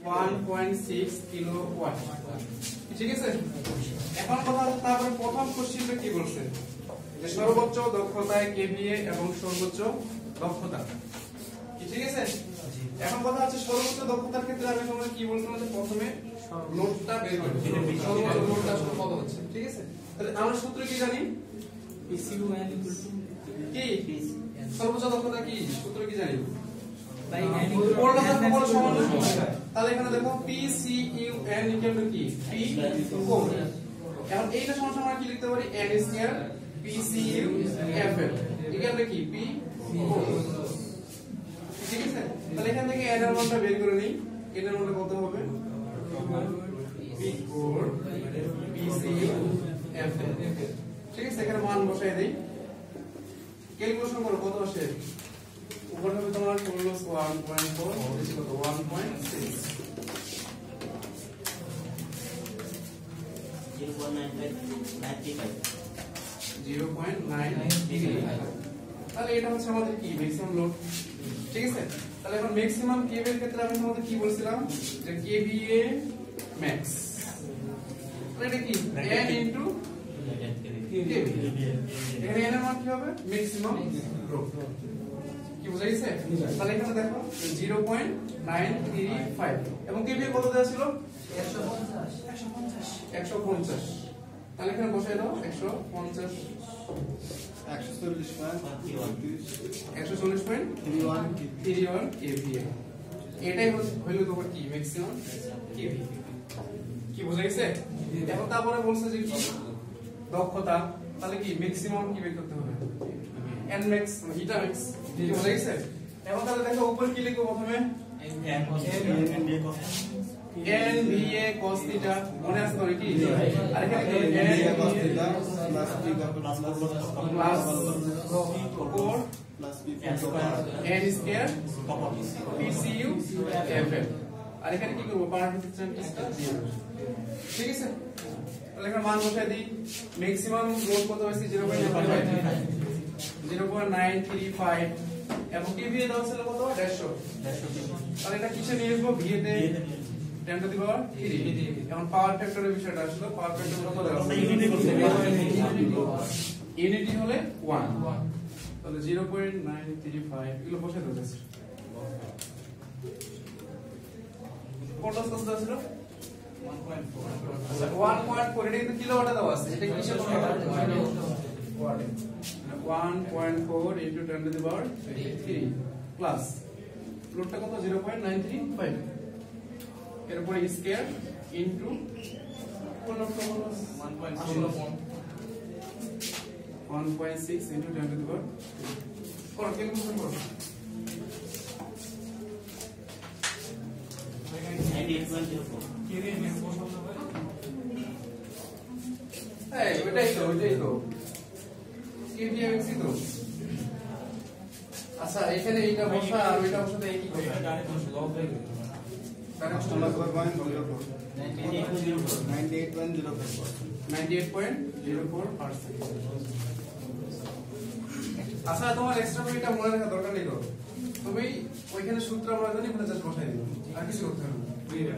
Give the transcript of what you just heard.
1.6 kilowatt. ঠিক আছে, এখন কথা তারপরে প্রথম কোশ্চেনটা কি বলছে যে সর্বোচ্চ দক্ষতায় কেভিএ এবং সর্বোচ্চ দক্ষতা। ঠিক আছে, এখন কথা হচ্ছে সর্বোচ্চ দক্ষতার ক্ষেত্রে আমি তোমাদের কি বলছিলাম যে প্রথমে লোডটা বের করতে হবে, সর্বোচ্চ লোডটা আসলে কত হচ্ছে। ঠিক আছে, তাহলে আমরা সূত্র কি জানি, PCUN কি সর্বোচ্চ দক্ষতা কি সূত্র কি জানি, বাই তাহলে এখানে দেখো PCUN ইকুয়াল টু কি P4। এখন এইটা সমান আমরা কি লিখতে পারি, n square PCUFL equal to কি P4। ঠিক আছে, তাহলে এখান থেকে n এর মানটা বের করে নিই, n এর মানটা কত হবে P4 PCUFL। ঠিক আছে, এখানে মান বসাই দেই, ক্যালকুলেশন করো কত আসে, উপর হবে তোমার প্লাস 1.4 নিচে কত 1.6 0.995। তাহলে এটা হচ্ছে আমাদের কি ম্যাক্সিমাম লোড। ঠিক আছে, তাহলে এখন ম্যাক্সিমাম কেভি এর ক্ষেত্রে আমি তোমাদের কি বলছিলাম যে কেভিএ ম্যাক্স, তাহলে এটা কি n ইনটু কেভি, এখানে n এর মান কি হবে ম্যাক্সিমাম লোড। কি বুঝা গেছে, তাহলে এখানে দেখো 0.935 এবং কেভিএ কত দেওয়া ছিল 150। তাহলে এখানে বসাই দাও 150 140.31 কেভিএ। এটাই হলো তোমার কি ম্যাক্সিমাম কেভি। কি বুঝা গেছে, এখন তারপরে বলছে যে কি দক্ষতা, তাহলে কি ম্যাক্সিমাম কি বের করতে হবে n max হিটা ম্যাক্স। কি বুঝা গেছে, এখন তাহলে দেখো উপর কি লিখবো প্রথমে nVA cos θ, মনে আছে তো কি, আর এখানে কি nVA cos θ plus n square PCUFL, আর এখানে কি করব পাওয়ার রেজিস্ট্যান্সটা দিয়ে দেব। ঠিক আছে, তাহলে এখানে মান বসাই দিই, ম্যাক্সিমাম লোড কত হইছে 0.935 এবং কেভিএ দাও ছিল কত 150। তাহলে এটা কিসে নিয়ে আসবো, ভিএ তে 10 টু দি পাওয়ার 3। এখন পাওয়ার ফ্যাক্টরের বিষয়টা আসলো, পাওয়ার ফ্যাক্টর কত দেওয়া আছে ইউনিটি হলে 1, তাহলে 0.935 এগুলো বসে দাও জাস্ট। কত দেওয়া ছিল 1.4, এটা কিন্তু কিলোওয়াটে দেওয়া আছে, এটা কিসে ওয়াটে 1.4 into 10 to the power 3 plus লোডটা কত 0.935 এর উপরে স্কয়ার ইনটু কোন লোডটা 1.6 into 10 to the power করো ক্যালকুলেশন করো 98.04। এই ওইটাই তো কেভিএ ম্যাক্স তো। আচ্ছা এখানে এইটা বসা আর ওইটা বসাতে একই কথা, ডাইরেক্ট বসা লগ হয়ে গেল, ডাইরেক্ট বসা 98.04%। আচ্ছা তোমার এক্সট্রা করে এটা মনে রাখা দরকার নেই তো, তুমি ওইখানে সূত্র আমরা জানি, ওখানে জাস্ট বসাই দিও, আর কিছু করতে হবে না।